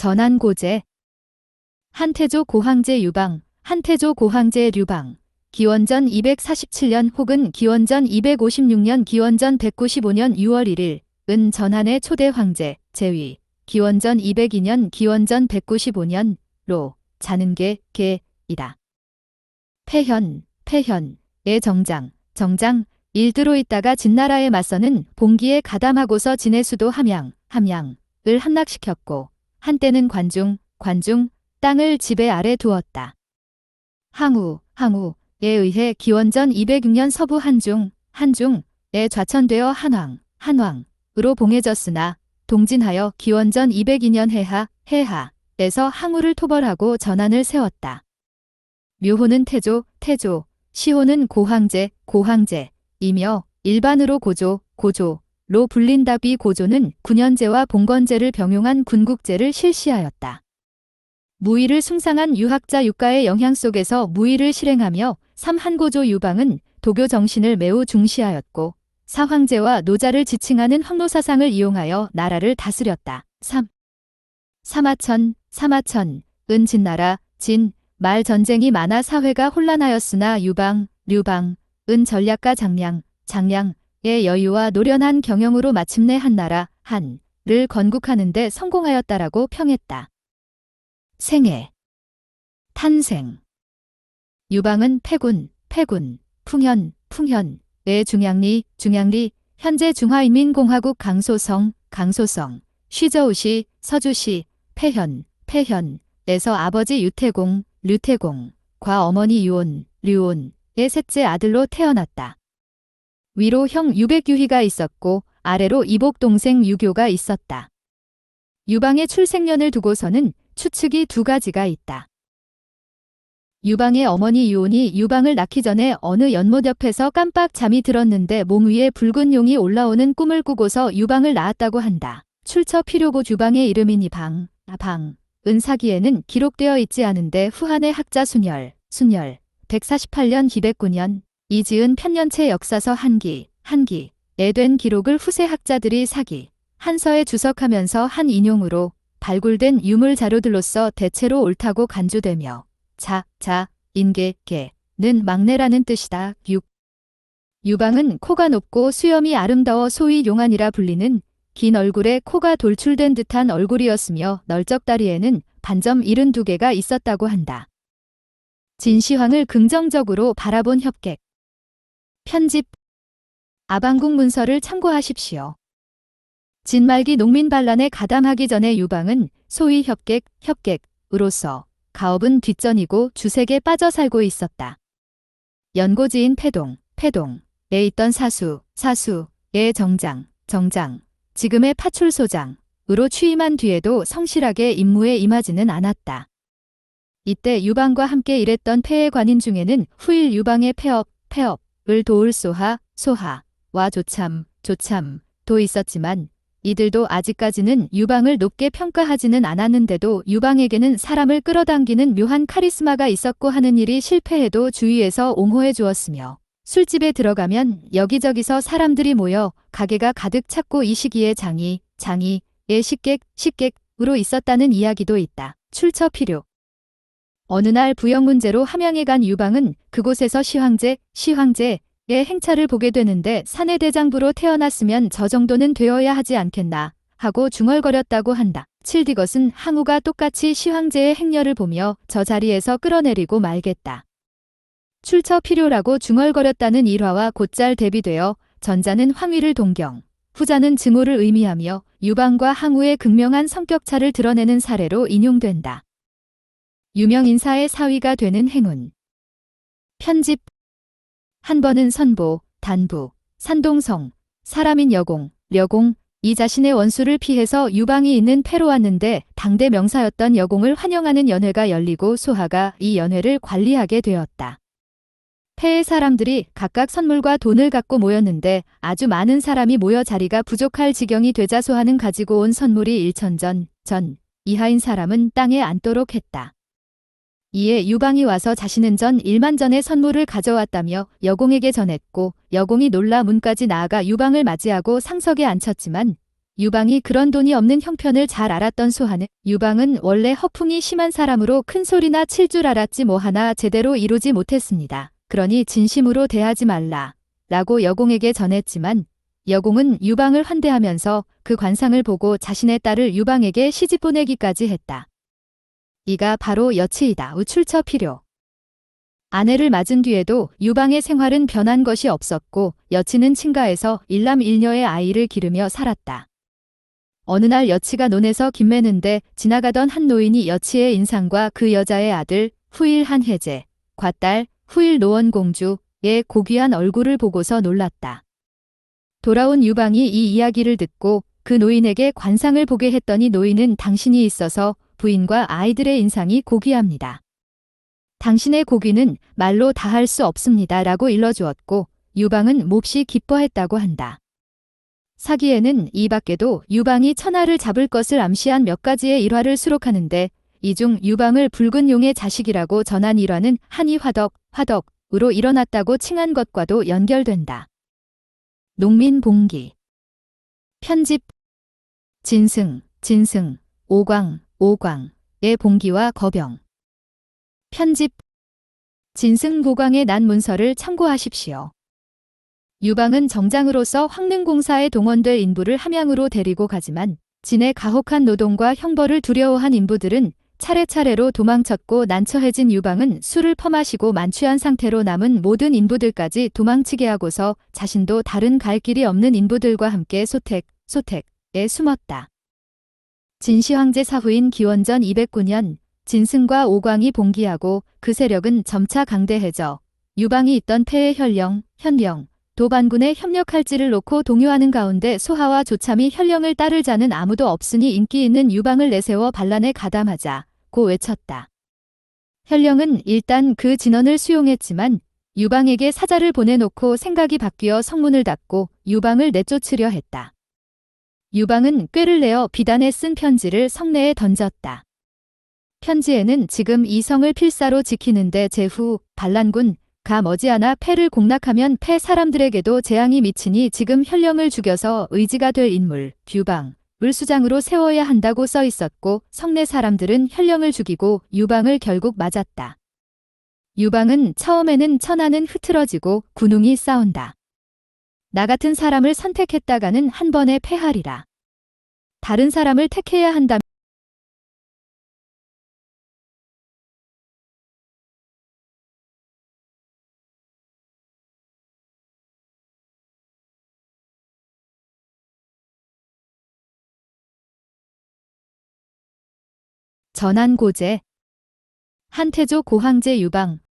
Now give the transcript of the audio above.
전한고제. 한태조 고황제 유방, 한태조 고황제 류방. 기원전 247년 혹은 기원전 256년 기원전 195년 6월 1일 은 전한의 초대 황제 제위. 기원전 202년 기원전 195년 로 자는게 개이다. 폐현의 정장 일두로 있다가 진나라에 맞서는 봉기에 가담하고서 진해수도 함양을 함락시켰고 한때는 관중 땅을 지배 아래 두었다. 항우에 의해 기원전 206년 서부 한중에 좌천되어 한왕으로 봉해졌으나 동진하여 기원전 202년 해하에서 항우를 토벌하고 전한을 세웠다. 묘호는 태조, 시호는 고황제이며 일반으로 고조로 불린다. 비고조는 군현제와 봉건제를 병용한 군국제를 실시하였다. 무의를 숭상한 유학자 육가의 영향 속에서 무의를 실행하며 삼한고조 유방은 도교 정신을 매우 중시하였고 사황제와 노자를 지칭하는 황노사상을 이용하여 나라를 다스렸다. 사마천은 진나라 말 전쟁이 많아 사회가 혼란하였으나 류방은 전략가 장량의 여유와 노련한 경영으로 마침내 한나라 한을 건국하는 데 성공하였다라고 평했다. 탄생. 유방은 패군, 풍현의 중량리, 현재 중화인민공화국 강소성, 쉬저우시, 서주시, 폐현에서 아버지 류태공과 어머니 류온의 셋째 아들로 태어났다. 위로 형 유백유희가 있었고 아래로 이복 동생 유교가 있었다. 유방의 출생년을 두고서는 추측이 두 가지가 있다. 유방의 어머니 유온이 유방을 낳기 전에 어느 연못 옆에서 깜빡 잠이 들었는데 몸 위에 붉은 용이 올라오는 꿈을 꾸고서 유방을 낳았다고 한다. 출처 필요고 유방의 이름이니 사기에는 기록되어 있지 않은데 후한의 학자 순열 148년 기백구년 이 지은 편년체 역사서 한기에 된 기록을 후세 학자들이 사기 한서에 주석하면서 한 인용으로 발굴된 유물 자료들로서 대체로 옳다고 간주되며 인계는 막내라는 뜻이다. 유방은 코가 높고 수염이 아름다워 소위 용안이라 불리는 긴 얼굴에 코가 돌출된 듯한 얼굴이었으며 널쩍다리에는 반점 72개가 있었다고 한다. 진시황을 긍정적으로 바라본 협객. 편집. 아방국 문서를 참고하십시오. 진말기 농민반란에 가담하기 전에 유방은 소위 협객으로서 가업은 뒷전이고 주색에 빠져 살고 있었다. 연고지인 패동에 있던 사수의 정장, 지금의 파출소장으로 취임한 뒤에도 성실하게 임무에 임하지는 않았다. 이때 유방과 함께 일했던 폐의 관인 중에는 후일 유방의 폐업을 도울 소하와 조참도 있었지만 이들도 아직까지는 유방을 높게 평가하지는 않았는데도 유방에게는 사람을 끌어당기는 묘한 카리스마가 있었고 하는 일이 실패해도 주위에서 옹호해 주었으며 술집에 들어가면 여기저기서 사람들이 모여 가게가 가득 찼고 이 시기에 장이의 식객으로 있었다는 이야기도 있다. 출처 필요. 어느 날 부역 문제로 함양에 간 유방은 그곳에서 시황제의 행차를 보게 되는데 사내대장부로 태어났으면 저 정도는 되어야 하지 않겠나 하고 중얼거렸다고 한다. 칠디것은 항우가 똑같이 시황제의 행렬을 보며 저 자리에서 끌어내리고 말겠다. 출처 필요라고 중얼거렸다는 일화와 곧잘 대비되어 전자는 황위를 동경, 후자는 증오를 의미하며 유방과 항우의 극명한 성격차를 드러내는 사례로 인용된다. 유명 인사의 사위가 되는 행운. 편집. 한 번은 선보, 단부, 산동성, 사람인 려공이 자신의 원수를 피해서 유방이 있는 패로 왔는데 당대 명사였던 여공을 환영하는 연회가 열리고 소하가 이 연회를 관리하게 되었다. 폐의 사람들이 각각 선물과 돈을 갖고 모였는데 아주 많은 사람이 모여 자리가 부족할 지경이 되자 소하는 가지고 온 선물이 1,000전 이하인 사람은 땅에 앉도록 했다. 이에 유방이 와서 자신은 전 1만 전의 선물을 가져왔다며 여공에게 전했고 여공이 놀라 문까지 나아가 유방을 맞이하고 상석에 앉혔지만 유방이 그런 돈이 없는 형편을 잘 알았던 소하는 유방은 원래 허풍이 심한 사람으로 큰 소리나 칠 줄 알았지 뭐 하나 제대로 이루지 못했습니다. 그러니 진심으로 대하지 말라 라고 여공에게 전했지만 여공은 유방을 환대하면서 그 관상을 보고 자신의 딸을 유방에게 시집 보내기까지 했다. 이가 바로 여치이다. 우출처 필요. 아내를 맞은 뒤에도 유방의 생활은 변한 것이 없었고 여치는 친가에서 일남일녀의 아이를 기르며 살았다. 어느 날 여치가 논에서 김매는데 지나가던 한 노인이 여치의 인상과 그 여자의 아들 후일 한혜제, 맏딸 후일 노원공주의 고귀한 얼굴을 보고서 놀랐다. 돌아온 유방이 이 이야기를 듣고 그 노인에게 관상을 보게 했더니 노인은 당신이 있어서 부인과 아이들의 인상이 고귀합니다. 당신의 고귀는 말로 다할 수 없습니다. 라고 일러주었고 유방은 몹시 기뻐했다고 한다. 사기에는 이 밖에도 유방이 천하를 잡을 것을 암시한 몇 가지의 일화를 수록하는데 이 중 유방을 붉은 용의 자식이라고 전한 일화는 한이 화덕으로 일어났다고 칭한 것과도 연결된다. 농민봉기 편집 진승, 오광의 봉기와 거병 편집 진승고광의 난 문서를 참고하십시오. 유방은 정장으로서 황릉공사에 동원될 인부를 함양으로 데리고 가지만 진의 가혹한 노동과 형벌을 두려워한 인부들은 차례차례로 도망쳤고 난처해진 유방은 술을 퍼마시고 만취한 상태로 남은 모든 인부들까지 도망치게 하고서 자신도 다른 갈 길이 없는 인부들과 함께 소택에 숨었다. 진시황제 사후인 기원전 209년 진승과 오광이 봉기하고 그 세력은 점차 강대해져 유방이 있던 폐의 현령, 도반군에 협력할지를 놓고 동요하는 가운데 소하와 조참이 현령을 따를 자는 아무도 없으니 인기 있는 유방을 내세워 반란에 가담하자고 외쳤다. 현령은 일단 그 진언을 수용했지만 유방에게 사자를 보내놓고 생각이 바뀌어 성문을 닫고 유방을 내쫓으려 했다. 유방은 꾀를 내어 비단에 쓴 편지를 성내에 던졌다. 편지에는 지금 이 성을 필사로 지키는데 제후 반란군 가 머지않아 폐를 공락하면 폐 사람들에게도 재앙이 미치니 지금 현령을 죽여서 의지가 될 인물 유방을 수장으로 세워야 한다고 써 있었고 성내 사람들은 현령을 죽이고 유방을 결국 맞았다. 유방은 처음에는 천하는 흐트러지고 군웅이 싸운다. 나 같은 사람을 선택했다가는 한 번에 패하리라. 다른 사람을 택해야 한다면 전한고제 한태조 고황제 유방